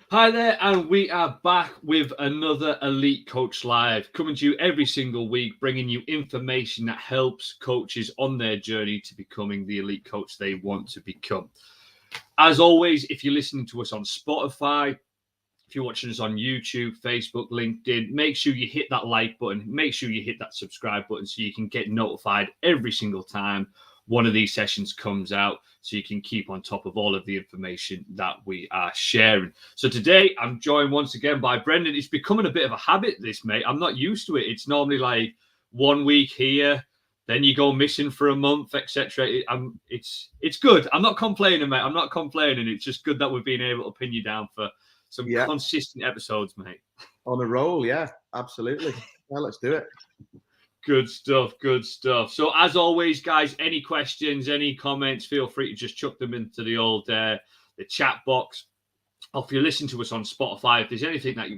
Hi there, and we are back with another Elite Coach Live, coming to you every single week, bringing you information that helps coaches on their journey to becoming the elite coach they want to become. As always, if you're listening to us on Spotify, if you're watching us on YouTube, Facebook, LinkedIn, make sure you hit that like button, make sure you hit that subscribe button so you can get notified every single time one of these sessions comes out, so you can keep on top of all of the information that we are sharing. So today I'm joined once again by Brendan. It's becoming a bit of a habit, this, mate. I'm not used to it. It's normally like 1 week here, then you go missing for a month, etc. It's good. I'm not complaining, mate. I'm not complaining. It's just good that we've been able to pin you down for some consistent episodes, mate. On a roll, yeah, absolutely. Yeah, let's do it. Good stuff, good stuff. So as always, guys, any questions, any comments, feel free to just chuck them into the old the chat box. Or if you listen to us on Spotify, if there's anything that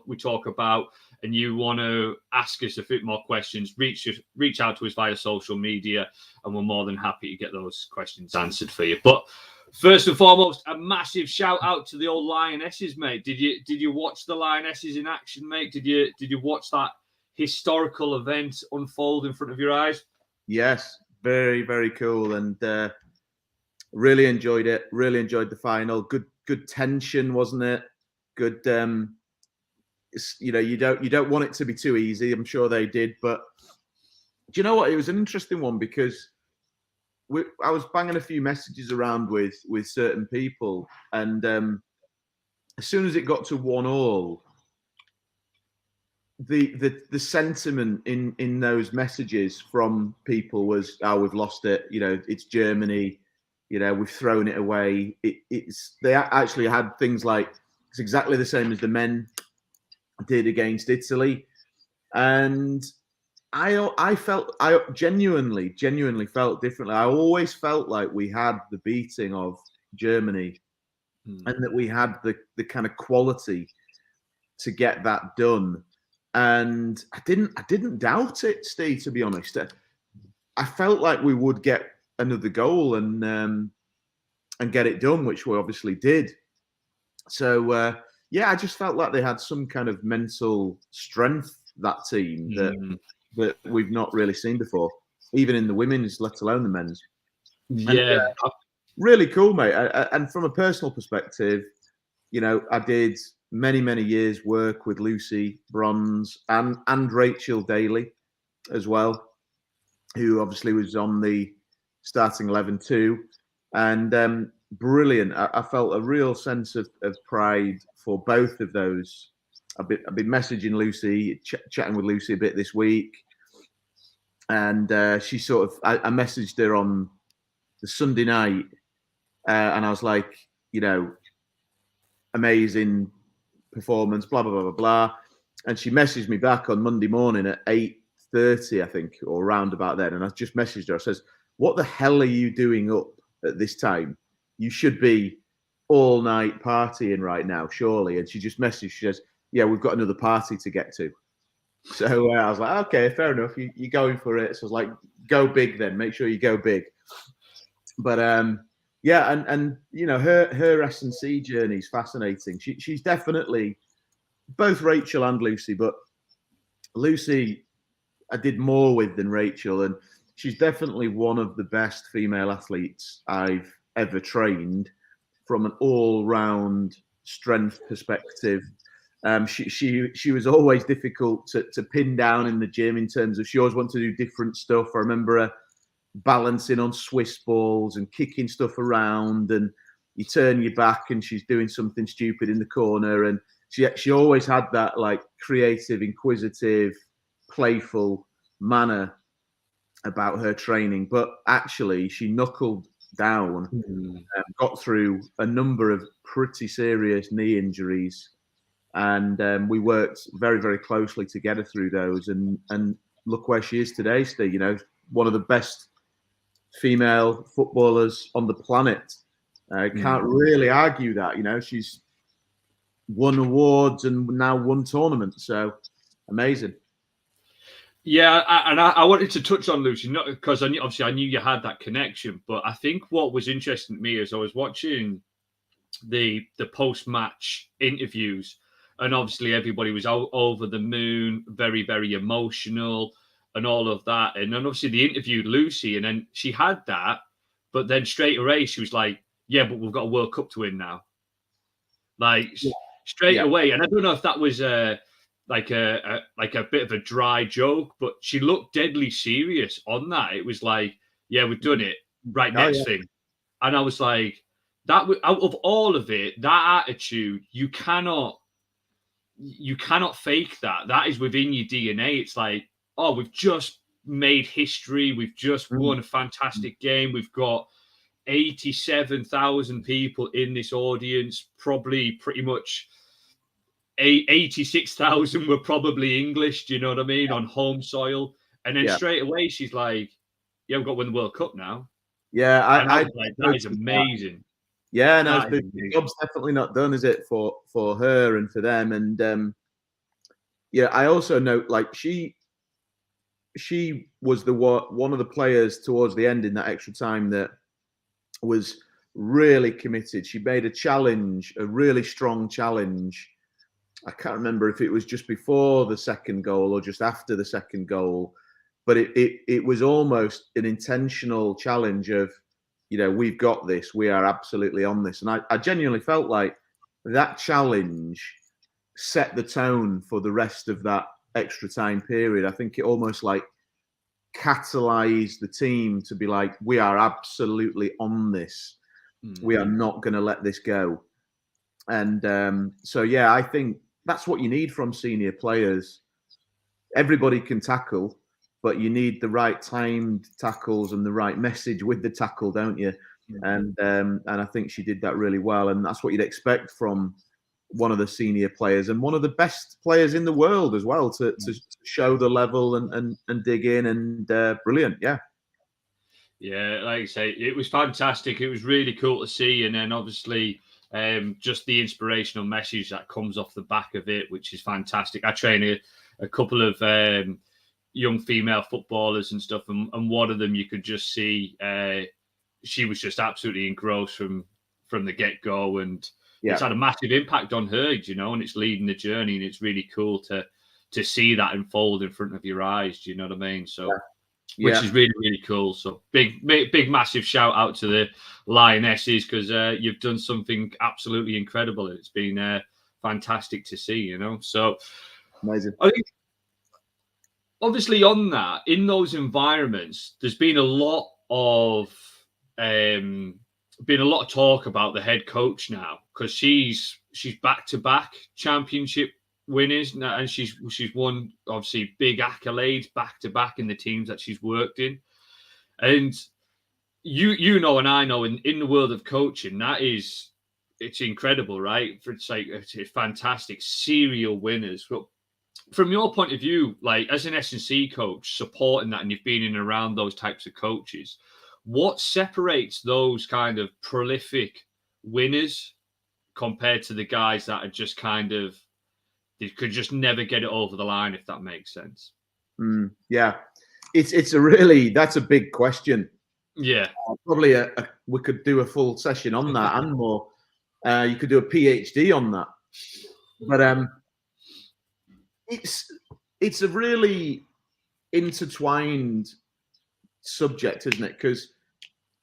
we talk about and you want to ask us a bit more questions, reach out to us via social media, and we're more than happy to get those questions answered for you. But first and foremost, a massive shout out to the old Lionesses, mate. Did you watch the Lionesses in action, mate? Did you watch that historical event unfold in front of your eyes? Yes, very, very cool, and really enjoyed it. Really enjoyed the final. Good tension, wasn't it? Good. You don't want it to be too easy. I'm sure they did, but do you know what? It was an interesting one because I was banging a few messages around with certain people, and as soon as it got to 1-1. The sentiment in those messages from people was, oh, we've lost it, it's Germany, we've thrown it away. They actually had things like, it's exactly the same as the men did against Italy, and I genuinely felt differently. I always felt like we had the beating of Germany, and that we had the kind of quality to get that done. And I didn't doubt it, Steve, to be honest. I felt like we would get another goal and get it done, which we obviously did. So I just felt like they had some kind of mental strength, that team, that we've not really seen before, even in the women's, let alone the men's. Yeah, and, really cool, mate. And from a personal perspective, I did many years work with Lucy Bronze and Rachel Daly as well, who obviously was on the starting 11 too, and brilliant. I felt a real sense of pride for both of those. I've been messaging Lucy, chatting with Lucy a bit this week, and she sort of, I messaged her on the Sunday night, and I was like, amazing performance, blah blah blah blah blah, and she messaged me back on Monday morning at 8:30, I think, or around about then, and I just messaged her. I says, "What the hell are you doing up at this time? You should be all night partying right now, surely." And she just messaged. She says, "Yeah, we've got another party to get to." So I was like, "Okay, fair enough. You're going for it." So I was like, "Go big then. Make sure you go big." But yeah, and her S&C journey is fascinating. She's definitely, both Rachel and Lucy, but Lucy I did more with than Rachel, and she's definitely one of the best female athletes I've ever trained from an all-round strength perspective. She was always difficult to pin down in the gym in terms of, she always wanted to do different stuff. I remember her balancing on Swiss balls and kicking stuff around, and you turn your back and she's doing something stupid in the corner, and she always had that like creative, inquisitive, playful manner about her training. But actually she knuckled down and got through a number of pretty serious knee injuries, and we worked very, very closely together through those, and look where she is today, Steve. One of the best female footballers on the planet. Can't really argue that. She's won awards and now won tournaments. So amazing. Yeah, I wanted to touch on Lucy, not because I knew you had that connection, but I think what was interesting to me is I was watching the post-match interviews, and obviously everybody was out over the moon, very, very emotional and all of that. And then obviously they interviewed Lucy, and then she had that, but then straight away she was like, yeah, but we've got a World Cup to win now. Like straight away. And I don't know if that was like a bit of a dry joke, but she looked deadly serious on that. It was like, yeah, we've done it. Right, next thing. And I was like, that out of all of it, that attitude, you cannot fake that. That is within your DNA. It's like, oh, we've just made history. We've just won a fantastic game. We've got 87,000 people in this audience. Probably pretty much 86,000 were probably English. Do you know what I mean? On home soil. And then straight away, she's like, yeah, we've got to win the World Cup now. Yeah, I was like, that is amazing. Yeah, no, the job's definitely not done, is it, for her and for them? And yeah, I also note like she was one of the players towards the end in that extra time that was really committed. She made a challenge, a really strong challenge. I can't remember if it was just before the second goal or just after the second goal, but it was almost an intentional challenge of, you know, we've got this, we are absolutely on this. And I genuinely felt like that challenge set the tone for the rest of that extra time period. I think it almost like catalyzed the team to be like, we are absolutely on this. We are not going to let this go. And so, yeah, I think that's what you need from senior players. Everybody can tackle, but you need the right timed tackles and the right message with the tackle, don't you? And I think she did that really well. And that's what you'd expect from one of the senior players and one of the best players in the world as well, to show the level and dig in. And brilliant. Yeah. Yeah, like I say, it was fantastic. It was really cool to see. And then obviously just the inspirational message that comes off the back of it, which is fantastic. I train a couple of young female footballers and stuff, and one of them you could just see she was just absolutely engrossed from the get-go, and it's had a massive impact on her, you know, and it's leading the journey, and it's really cool to see that unfold in front of your eyes. Do you know what I mean? So which is really, really cool. So big massive shout out to the Lionesses, because you've done something absolutely incredible. It's been fantastic to see, you know. So amazing. I think obviously on that, in those environments, there's been a lot of talk about the head coach now, because she's back-to-back championship winners now, and she's won obviously big accolades back-to-back in the teams that she's worked in. And you know, and I know, in the world of coaching, it's incredible, right? It's fantastic, serial winners. But from your point of view, like as an S&C coach, supporting that, and you've been in and around those types of coaches, what separates those kind of prolific winners compared to the guys that are just kind of, they could just never get it over the line, if that makes sense? Yeah, that's a big question. Yeah, probably we could do a full session on that and more. You could do a PhD on that, but it's a really intertwined subject, isn't it? Because,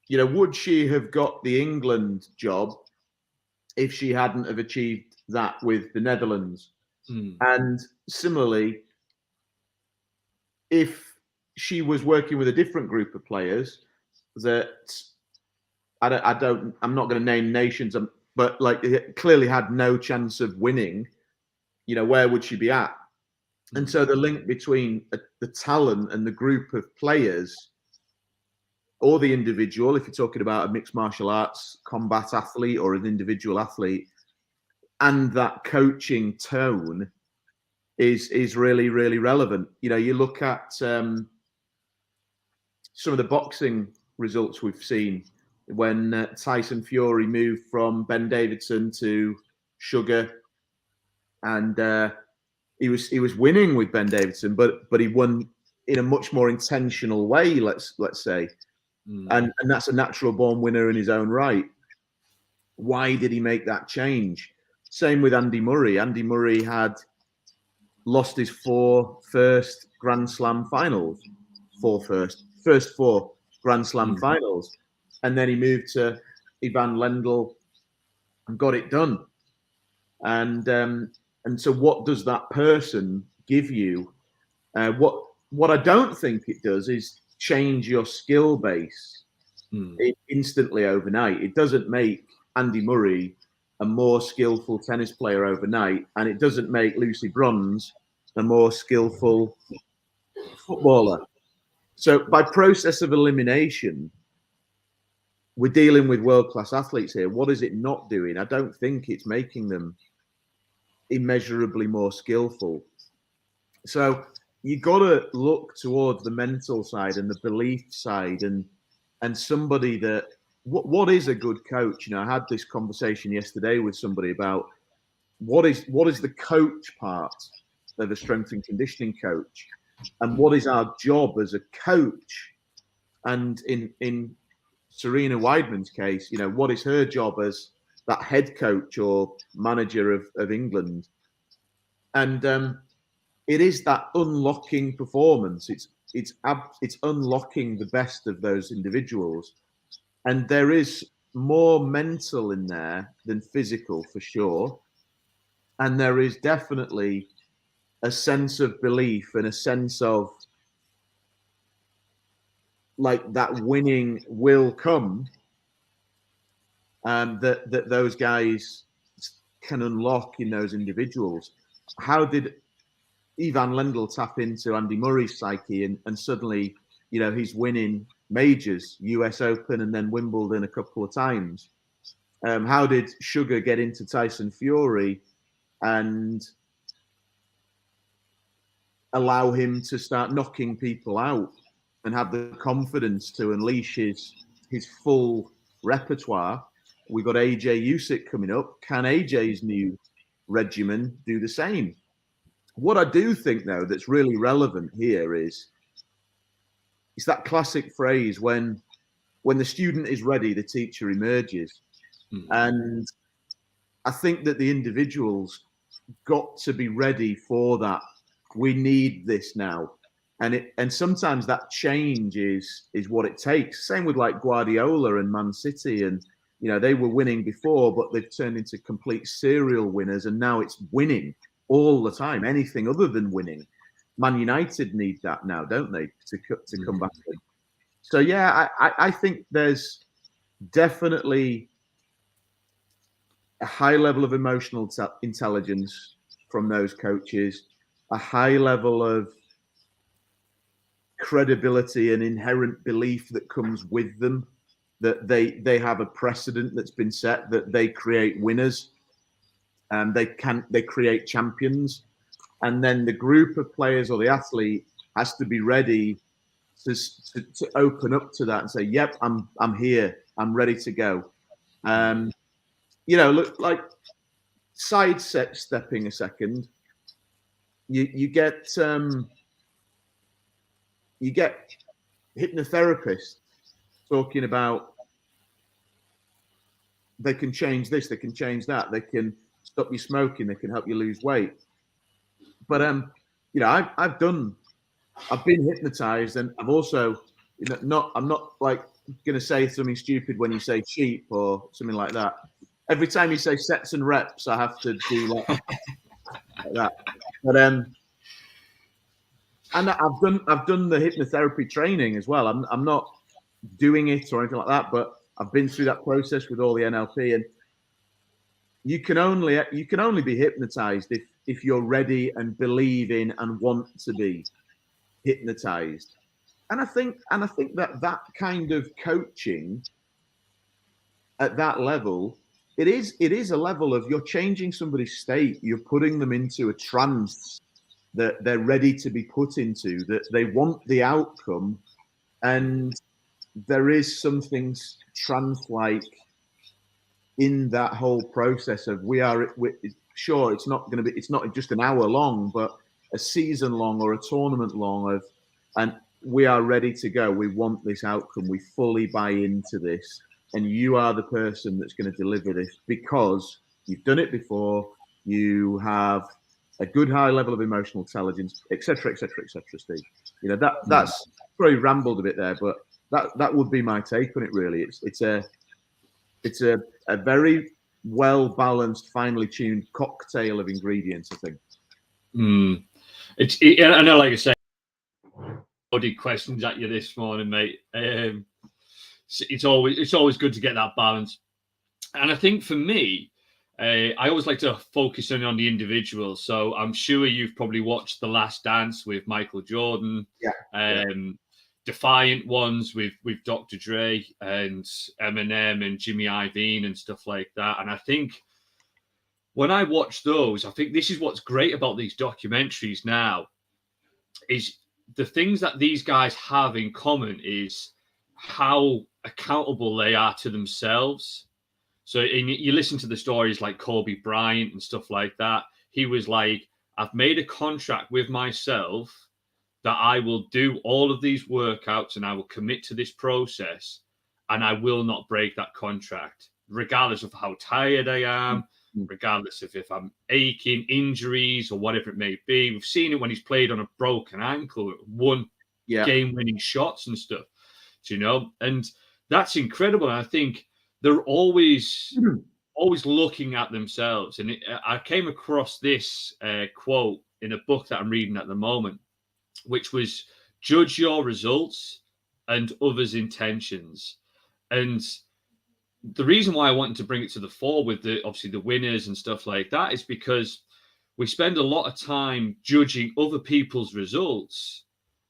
you know, would she have got the England job if she hadn't have achieved that with the Netherlands? And similarly, if she was working with a different group of players that I'm not going to name nations, but like clearly had no chance of winning, you know, where would she be at? And so the link between the talent and the group of players, or the individual, if you're talking about a mixed martial arts combat athlete or an individual athlete, and that coaching tone is really, really relevant. You know, you look at some of the boxing results we've seen when Tyson Fury moved from Ben Davidson to Sugar, and he was winning with Ben Davidson, but he won in a much more intentional way, let's say, and that's a natural born winner in his own right. Why did he make that change? Same with Andy Murray. Andy Murray had lost his first Grand Slam finals, first four Grand Slam finals, and then he moved to Ivan Lendl and got it done. And so, what does that person give you? What I don't think it does is change your skill base instantly overnight. It doesn't make Andy Murray a more skillful tennis player overnight, and it doesn't make Lucy Bronze a more skillful footballer. So by process of elimination, we're dealing with world-class athletes here. What is it not doing? I don't think it's making them immeasurably more skillful. So you got to look towards the mental side and the belief side, and somebody that what is a good coach? I had this conversation yesterday with somebody about what is the coach part of a strength and conditioning coach, and what is our job as a coach. And in Serena Weidman's case, what is her job as that head coach or manager of England? And it is that unlocking performance. It's unlocking the best of those individuals, and there is more mental in there than physical for sure. And there is definitely a sense of belief and a sense of like that winning will come, that those guys can unlock in those individuals. How did Ivan Lendl tap into Andy Murray's psyche and suddenly, he's winning majors, US Open and then Wimbledon a couple of times? How did Sugar get into Tyson Fury and allow him to start knocking people out and have the confidence to unleash his full repertoire? We got AJ Usyk coming up. Can AJ's new regimen do the same? What I do think, though, that's really relevant here is it's that classic phrase, when the student is ready, the teacher emerges. And I think that the individuals got to be ready for that. We need this now. And sometimes that change is what it takes. Same with like Guardiola and Man City, and they were winning before, but they've turned into complete serial winners, and now it's winning all the time. Anything other than winning. Man United need that now, don't they, to come back in. So yeah, I think there's definitely a high level of emotional intelligence from those coaches, a high level of credibility and inherent belief that comes with them, that they have a precedent that's been set, that they create winners and they create champions. And then the group of players or the athlete has to be ready to open up to that and say, yep, I'm here, I'm ready to go. Look, like stepping a second, you get hypnotherapists talking about they can change this, they can change that, they can stop you smoking, they can help you lose weight. But I've been hypnotized, and I've also, I'm not like going to say something stupid when you say sheep or something like that. Every time you say sets and reps, I have to do like that. But and I've done the hypnotherapy training as well. I'm not doing it or anything like that, but I've been through that process with all the NLP, and you can only be hypnotized if you're ready and believe in and want to be hypnotized. And I think that kind of coaching at that level, it is a level of you're changing somebody's state, you're putting them into a trance that they're ready to be put into, that they want the outcome, and there is something trance-like in that whole process of sure, it's not just an hour long, but a season long or a tournament long and we are ready to go. We want this outcome. We fully buy into this. and you are the person that's going to deliver this because you've done it before, you have a good high level of emotional intelligence, etc., etc., etc. Steve, you know that's probably rambled a bit there, but that would be my take on it. Really, it's a very well balanced, finely tuned cocktail of ingredients, I think. I know, like I say, loaded questions at you this morning, mate. It's always good to get that balance, and I think for me, I always like to focus on the individual. So I'm sure you've probably watched The Last Dance with Michael Jordan, Defiant Ones with Dr. Dre and Eminem and Jimmy Iovine and stuff like that. And I think when I watch those, I think this is what's great about these documentaries now, is the things that these guys have in common is how accountable they are to themselves. So you listen to the stories like Kobe Bryant and stuff like that. He was like, I've made a contract with myself that I will do all of these workouts and I will commit to this process and I will not break that contract, regardless of how tired I am, regardless of if I'm aching, injuries or whatever it may be. We've seen it when he's played on a broken ankle, won game-winning shots and stuff, you know, and that's incredible. And I think they're always looking at themselves. And I came across this quote in a book that I'm reading at the moment, which was judge your results and others' intentions. And the reason why I wanted to bring it to the fore with obviously the winners and stuff like that is because we spend a lot of time judging other people's results,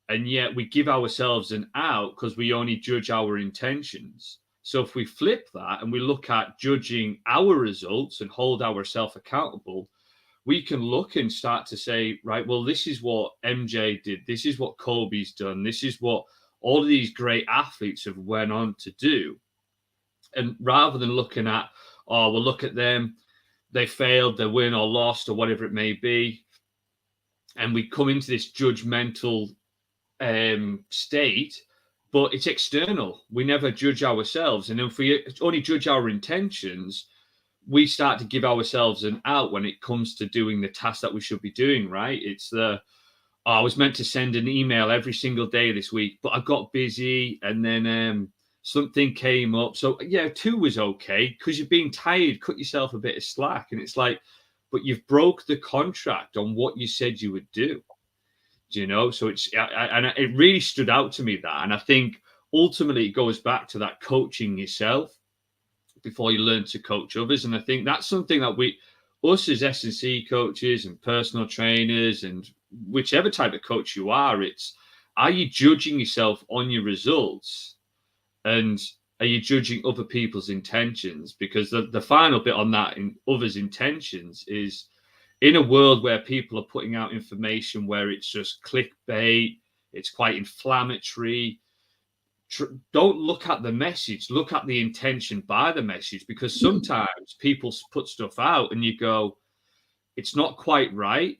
and yet we give ourselves an out because we only judge our intentions. So if we flip that and we look at judging our results and hold ourselves accountable, we can look and start to say, right, well, this is what MJ did. This is what Kobe's done. This is what all of these great athletes have went on to do. And rather than looking at, oh, well, look at them, they failed, they win or lost or whatever it may be, and we come into this judgmental state, but it's external. We never judge ourselves. And if we only judge our intentions, we start to give ourselves an out when it comes to doing the task that we should be doing, right? It's I was meant to send an email every single day this week, but I got busy and then something came up. So yeah, 2 was okay because you're being tired, cut yourself a bit of slack. And it's like, but you've broke the contract on what you said you would do. Do you know? So it really stood out to me, that. And I think ultimately it goes back to that coaching yourself before you learn to coach others. And I think that's something that us as S&C coaches and personal trainers and whichever type of coach you are you judging yourself on your results, and are you judging other people's intentions? Because the final bit on that, in others' intentions, is in a world where people are putting out information where it's just clickbait, it's quite inflammatory. Don't look at the message, look at the intention by the message, because sometimes people put stuff out and you go, it's not quite right,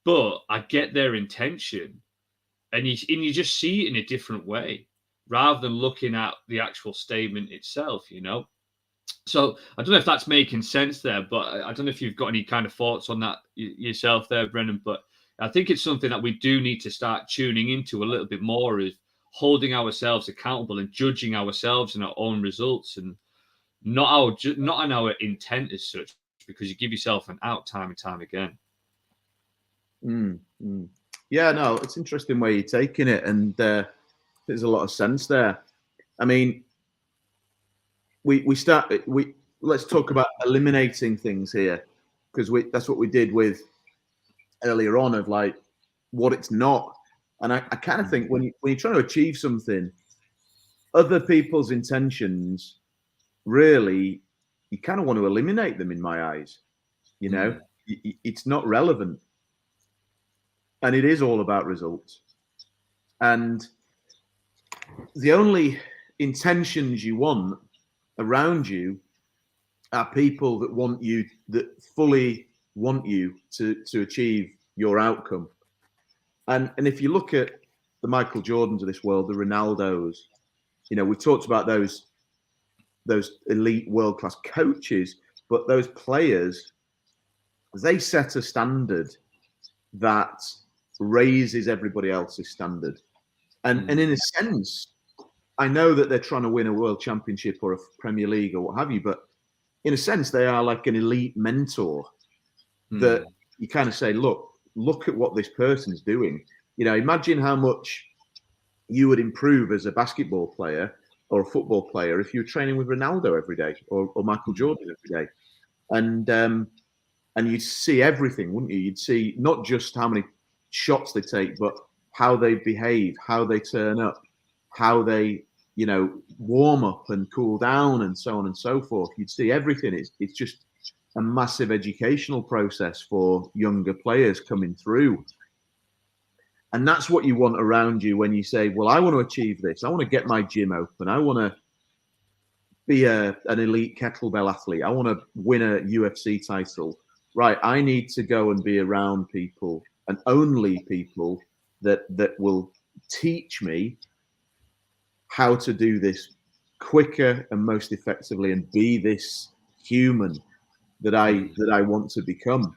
but I get their intention. And you just see it in a different way rather than looking at the actual statement itself, you know? So I don't know if that's making sense there, but I don't know if you've got any kind of thoughts on that yourself there, Brendan, but I think it's something that we do need to start tuning into a little bit more, is holding ourselves accountable and judging ourselves and our own results, and not on our intent as such, because you give yourself an out time and time again. Yeah, no, it's interesting where you're taking it, and there's a lot of sense there. I mean, let's talk about eliminating things here, because that's what we did with earlier on, of like what it's not. And I kind of think when you're trying to achieve something, other people's intentions, really, you kind of want to eliminate them in my eyes. You know, it's not relevant. And it is all about results. And the only intentions you want around you are people that fully want you to achieve your outcome. And if you look at the Michael Jordans of this world, the Ronaldos, you know, we talked about those those elite world-class coaches, but those players, they set a standard that raises everybody else's standard. And in a sense, I know that they're trying to win a world championship or a Premier League or what have you, but in a sense, they are like an elite mentor that you kind of say, look at what this person's doing. Imagine how much you would improve as a basketball player or a football player if you were training with Ronaldo every day or Michael Jordan every day. And you'd see everything, wouldn't you? You'd see not just how many shots they take, but how they behave, how they turn up, how they, warm up and cool down and so on and so forth. You'd see everything. It's just a massive educational process for younger players coming through. And that's what you want around you when you say, well, I want to achieve this. I want to get my gym open. I want to be an elite kettlebell athlete. I want to win a UFC title. Right. I need to go and be around people, and only people that will teach me how to do this quicker and most effectively and be this human that I want to become.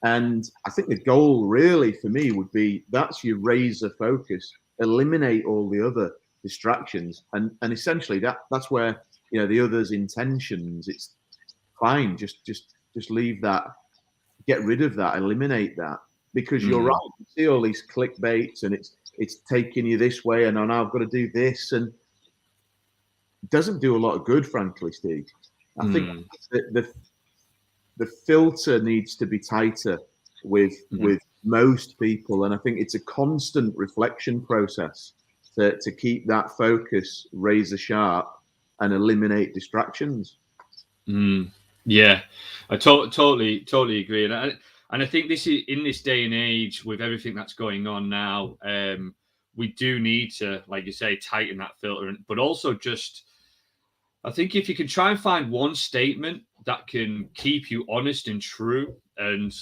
And I think the goal really for me would be that's your razor focus, eliminate all the other distractions. And essentially that's where, the other's intentions, it's fine. Just leave that, get rid of that, eliminate that, because you're right. You see all these clickbaits and it's taking you this way, and now I've got to do this, and it doesn't do a lot of good, frankly, Steve. I think the filter needs to be tighter with most people, and I think it's a constant reflection process to keep that focus razor sharp and eliminate distractions. Yeah, I totally agree, and I think this is, in this day and age with everything that's going on now, we do need to, like you say, tighten that filter, but also just, I think if you can try and find one statement that can keep you honest and true and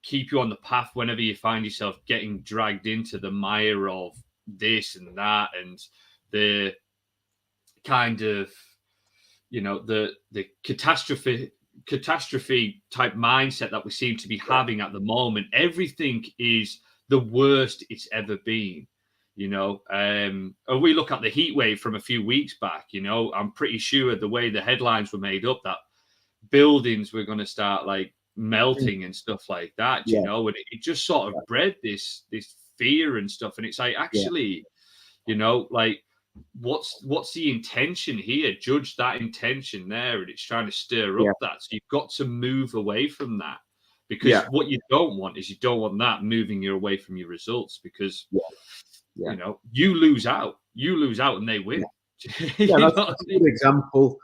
keep you on the path whenever you find yourself getting dragged into the mire of this and that and the kind of, the catastrophe type mindset that we seem to be having at the moment. Everything is the worst it's ever been. We look at the heat wave from a few weeks back, I'm pretty sure the way the headlines were made up that buildings were going to start like melting and stuff like that, and it just sort of bred this fear and stuff. And it's like, actually, like what's the intention here? Judge that intention there, and it's trying to stir up that. So you've got to move away from that, because what you don't want is that moving you away from your results, because you lose out and they win. That's a good example.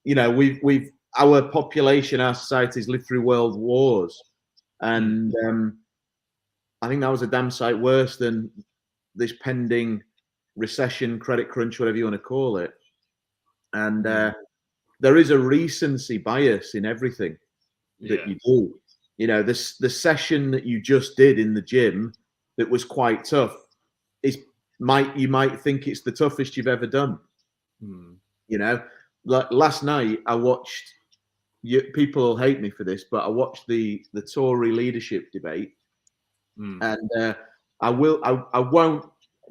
We've our population, our societies lived through world wars, and I think that was a damn sight worse than this pending recession, credit crunch, whatever you want to call it. And there is a recency bias in everything that you do. The session that you just did in the gym that was quite tough you might think it's the toughest you've ever done. Like last night I watched, people will hate me for this, but I watched the Tory leadership debate, and I won't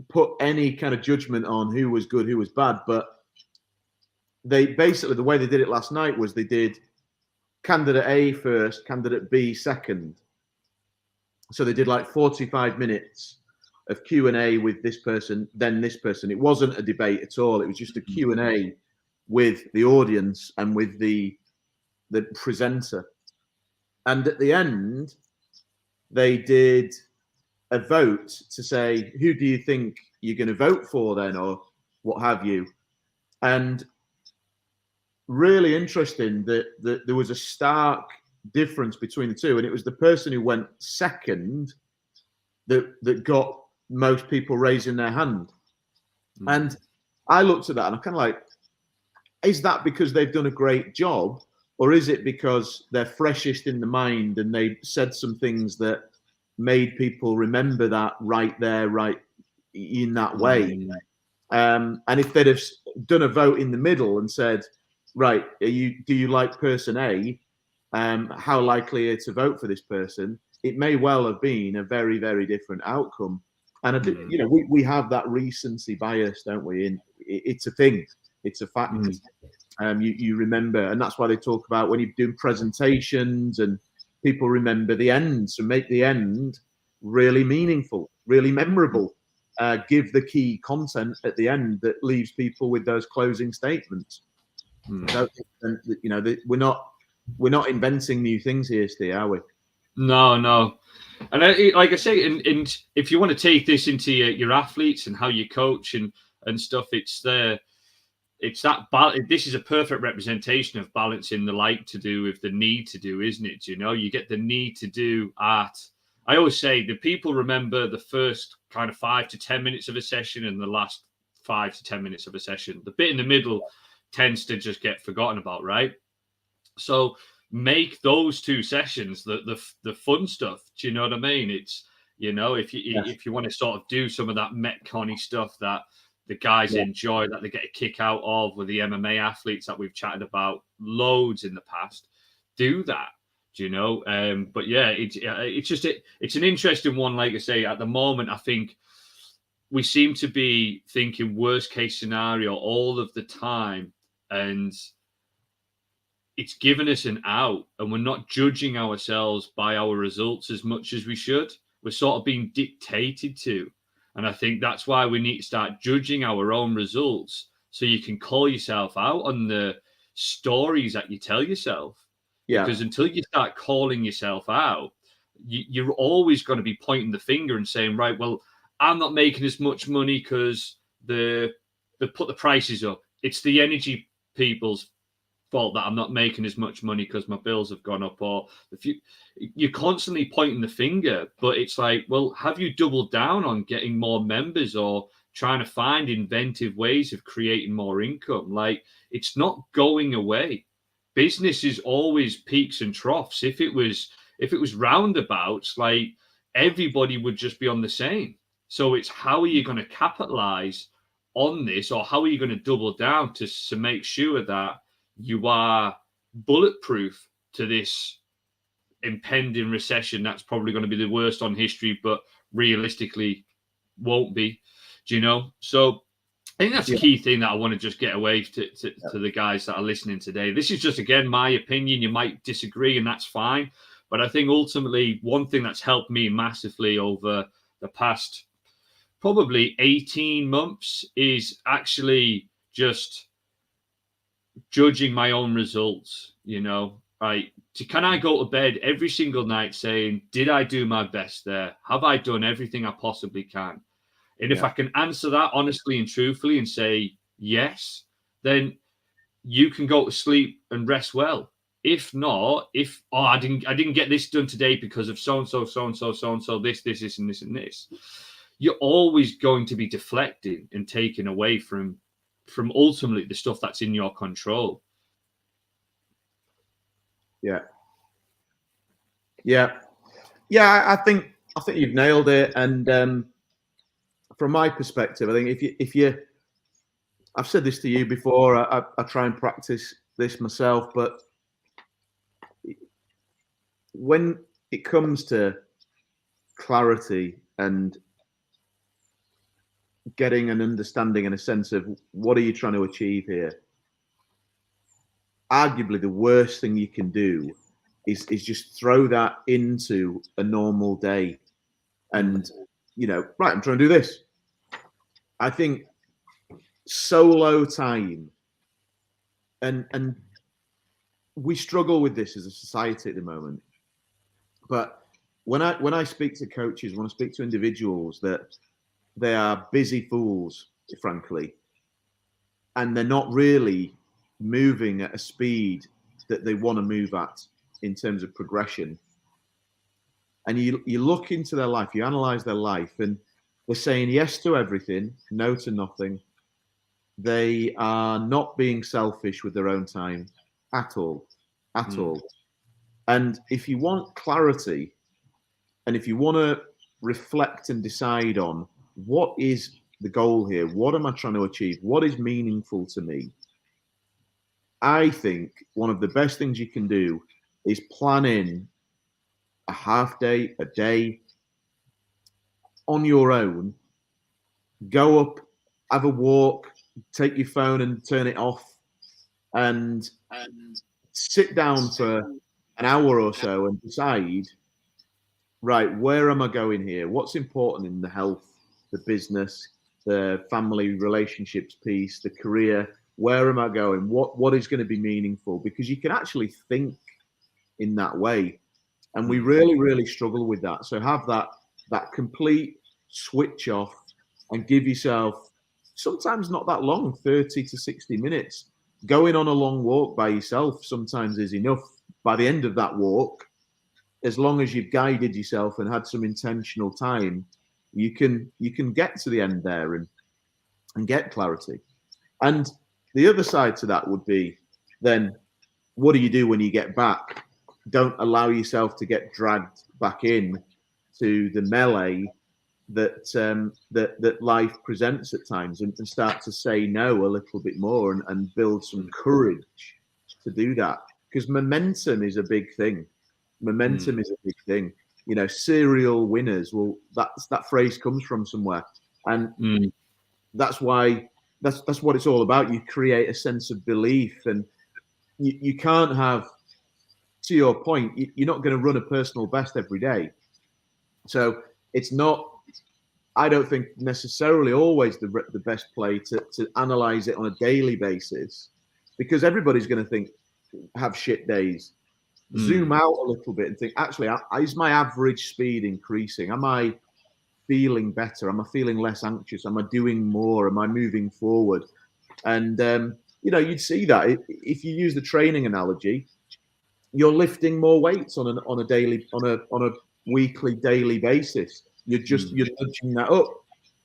put any kind of judgment on who was good, who was bad, but they basically, the way they did it last night was they did candidate A first, candidate B second. So they did like 45 minutes of Q&A with this person, then this person. It wasn't a debate at all. It was just a Q&A with the audience and with the presenter. And at the end, they did a vote to say, who do you think you're going to vote for then, or what have you? And really interesting that there was a stark difference between the two. And it was the person who went second that got most people raising their hand. And I looked at that and I'm kind of like, is that because they've done a great job, or is it because they're freshest in the mind and they said some things that made people remember that right there, right in that way? And if they'd have done a vote in the middle and said, right, do you like person A? How likely are you to vote for this person? It may well have been a very, very different outcome. And you know, we have that recency bias, don't we? And it's a thing. It's a fact. You remember, and that's why they talk about when you're doing presentations and people remember the end. So make the end really meaningful, really memorable. Give the key content at the end that leaves people with those closing statements. So, you know, we're not inventing new things here, Ste, are we? No. And like I say, and if you want to take this into your athletes and how you coach and stuff, it's that this is a perfect representation of balancing the like to do with the need to do, isn't it? You know, you get the need to do art. I always say the people remember the first kind of 5 to 10 minutes of a session and the last 5 to 10 minutes of a session. The bit in the middle tends to just get forgotten about, right? So make those 2 sessions the fun stuff. Do you know what I mean? It's, you know, if you want to sort of do some of that Metcon-y stuff that the guys enjoy, that they get a kick out of, with the MMA athletes that we've chatted about loads in the past, do that. Do you know? But yeah, it's an interesting one. Like I say, at the moment, I think we seem to be thinking worst case scenario all of the time, and it's given us an out, and we're not judging ourselves by our results as much as we should. We're sort of being dictated to. And I think that's why we need to start judging our own results, so you can call yourself out on the stories that you tell yourself. Yeah. Because until you start calling yourself out, you're always going to be pointing the finger and saying, right, well, I'm not making as much money because they put the prices up. It's the energy people's fault that I'm not making as much money because my bills have gone up. Or you're constantly pointing the finger, but it's like, well, have you doubled down on getting more members or trying to find inventive ways of creating more income? Like, it's not going away. Business is always peaks and troughs. If it was roundabouts, like, everybody would just be on the same. So it's, how are you going to capitalize on this, or how are you going to double down to make sure that you are bulletproof to this impending recession that's probably going to be the worst on history, but realistically won't be. Do you know? So I think that's the key thing that I want to just get away to the guys that are listening today. This is just, again, my opinion. You might disagree, and that's fine. But I think ultimately one thing that's helped me massively over the past probably 18 months is actually just judging my own results. You know, right? Can I go to bed every single night saying, did I do my best there? Have I done everything I possibly can? And if I can answer that honestly and truthfully and say yes, then you can go to sleep and rest well. If not, I didn't get this done today because of so and so, this, and this, you're always going to be deflecting and taken away from ultimately the stuff that's in your control. Yeah. I think you've nailed it. And from my perspective, I think if you, I've said this to you before, I try and practice this myself, but when it comes to clarity and getting an understanding and a sense of what are you trying to achieve here, arguably the worst thing you can do is just throw that into a normal day and, you know, right, I'm trying to do this. I think solo time, and we struggle with this as a society at the moment. But when I speak to coaches, when I speak to individuals, that they are busy fools, frankly, and they're not really moving at a speed that they want to move at in terms of progression. And you look into their life, you analyze their life, and they're saying yes to everything, no to nothing. They are not being selfish with their own time at all. And if you want clarity, and if you want to reflect and decide on what is the goal here? What am I trying to achieve? What is meaningful to me? I think one of the best things you can do is plan in a half day, a day on your own. Go up, have a walk, take your phone and turn it off, and sit down for an hour or so and decide, right, where am I going here? What's important in the health, the business, the family relationships piece, the career? Where am I going? What is going to be meaningful? Because you can actually think in that way. And we really, really struggle with that. So have that complete switch off and give yourself, sometimes not that long, 30 to 60 minutes. Going on a long walk by yourself sometimes is enough. By the end of that walk, as long as you've guided yourself and had some intentional time, you can get to the end there and get clarity. And the other side to that would be, then what do you do when you get back? Don't allow yourself to get dragged back in to the melee that life presents at times, and start to say no a little bit more and build some courage to do that. Because momentum is a big thing. Momentum is a big thing. You know, serial winners. Well, that phrase comes from somewhere, and that's why that's what it's all about. You create a sense of belief, and you can't have. To your point, you're not going to run a personal best every day. So it's not, I don't think, necessarily always the best play to analyze it on a daily basis, because everybody's going to have shit days. Zoom out a little bit and think, actually, is my average speed increasing? Am I feeling better? Am I feeling less anxious? Am I doing more? Am I moving forward? And, you'd see that if you use the training analogy, you're lifting more weights on a weekly, daily basis. You're nudging that up.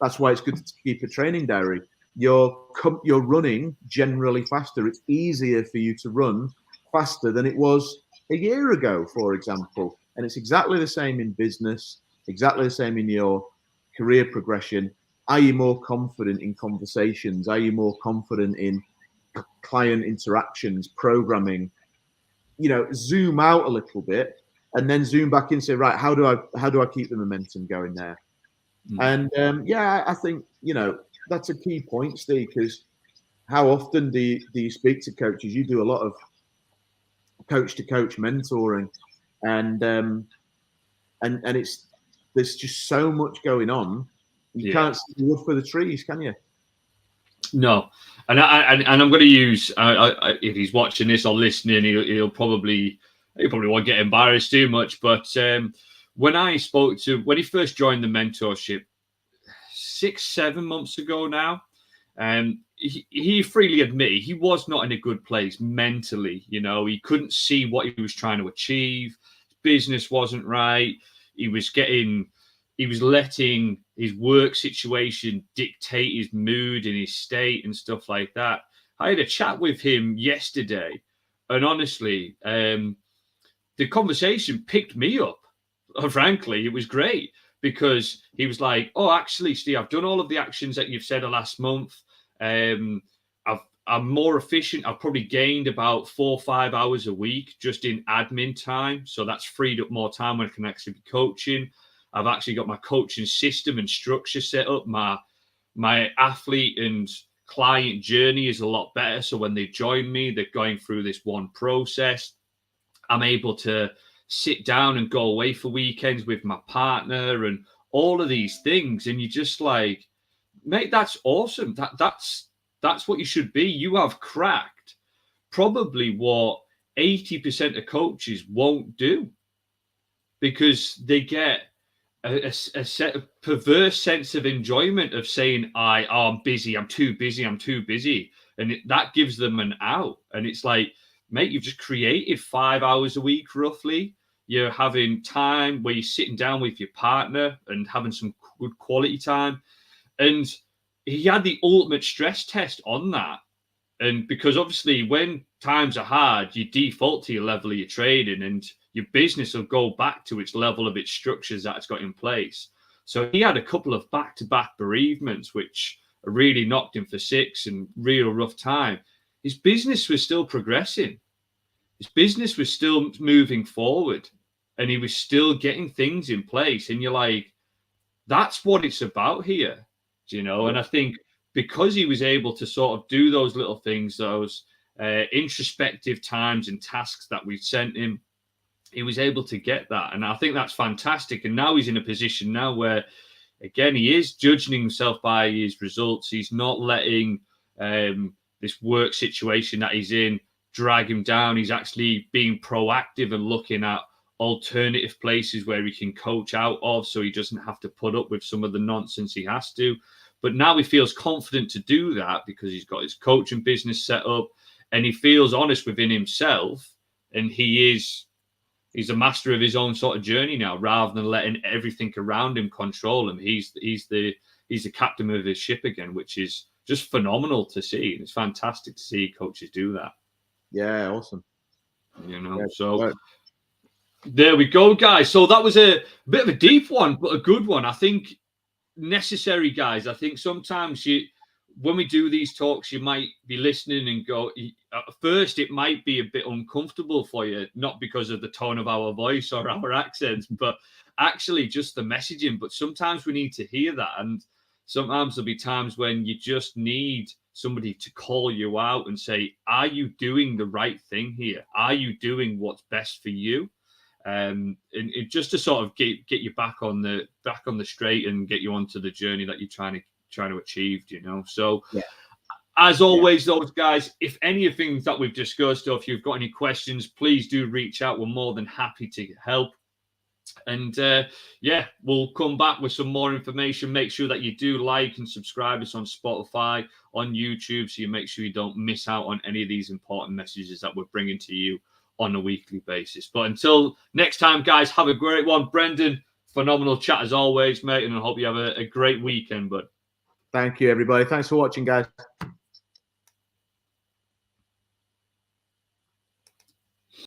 That's why it's good to keep a training diary. You're running generally faster. It's easier for you to run faster than it was a year ago, for example. And it's exactly the same in business, exactly the same in your career progression. Are you more confident in conversations? Are you more confident in client interactions, programming? Zoom out a little bit and then zoom back in and say, right, how do I keep the momentum going there? And I think, that's a key point, Steve, because how often do you speak to coaches? You do a lot of coach to coach mentoring, and there's just so much going on. You can't see the wood for the trees, can you? No, and I'm going to use if he's watching this or listening, he'll probably won't get embarrassed too much. But when he first joined the mentorship 6-7 months ago now, he freely admitted he was not in a good place mentally. He couldn't see what he was trying to achieve. Business wasn't right. He was letting his work situation dictate his mood and his state and stuff like that. I had a chat with him yesterday, and honestly, the conversation picked me up. Frankly, it was great, because he was like, "Oh, actually, Steve, I've done all of the actions that you've said the last month. I'm more efficient. I've probably gained about 4 or 5 hours a week just in admin time. So that's freed up more time when I can actually be coaching. I've actually got my coaching system and structure set up. My athlete and client journey is a lot better. So when they join me, they're going through this one process. I'm able to sit down and go away for weekends with my partner and all of these things." And you're just like, mate, that's awesome. That's what you should be. You have cracked probably what 80% of coaches won't do, because they get a set of perverse sense of enjoyment of saying, I'm busy, I'm too busy. And that gives them an out. And it's like, mate, you've just created 5 hours a week, roughly. You're having time where you're sitting down with your partner and having some good quality time. And he had the ultimate stress test on that. And because obviously when times are hard, you default to your level of your trading, and your business will go back to its level of its structures that it's got in place. So he had a couple of back-to-back bereavements, which really knocked him for six and real rough time. His business was still progressing. His business was still moving forward, and he was still getting things in place. And you're like, that's what it's about here, you know? And I think because he was able to sort of do those little things, those introspective times and tasks that we sent him, he was able to get that. And I think that's fantastic. And now he's in a position now where, again, he is judging himself by his results. He's not letting this work situation that he's in drag him down. He's actually being proactive and looking at alternative places where he can coach out of, so he doesn't have to put up with some of the nonsense he has to. But now he feels confident to do that because he's got his coaching business set up, and he feels honest within himself, and he's a master of his own sort of journey now, rather than letting everything around him control him. He's the captain of his ship again, which is just phenomenal to see. And it's fantastic to see coaches do that. Yeah, awesome. You know, so there we go, guys. So that was a bit of a deep one, but a good one. I think necessary, guys. I think sometimes when we do these talks, you might be listening and go, at first it might be a bit uncomfortable for you, not because of the tone of our voice or our accents, but actually just the messaging. But sometimes we need to hear that. And sometimes there'll be times when you just need somebody to call you out and say, are you doing the right thing here? Are you doing what's best for you? And it just to sort of get you back on the straight and get you onto the journey that you're trying to achieve, you know. So as always, those guys, if any of things that we've discussed, or if you've got any questions, please do reach out. We're more than happy to help. And we'll come back with some more information. Make sure that you do like and subscribe us on Spotify, on YouTube, so you make sure you don't miss out on any of these important messages that we're bringing to you on a weekly basis. But until next time, guys, have a great one. Brendan, phenomenal chat as always, mate, and I hope you have a great weekend, bud. Thank you, everybody. Thanks for watching, guys.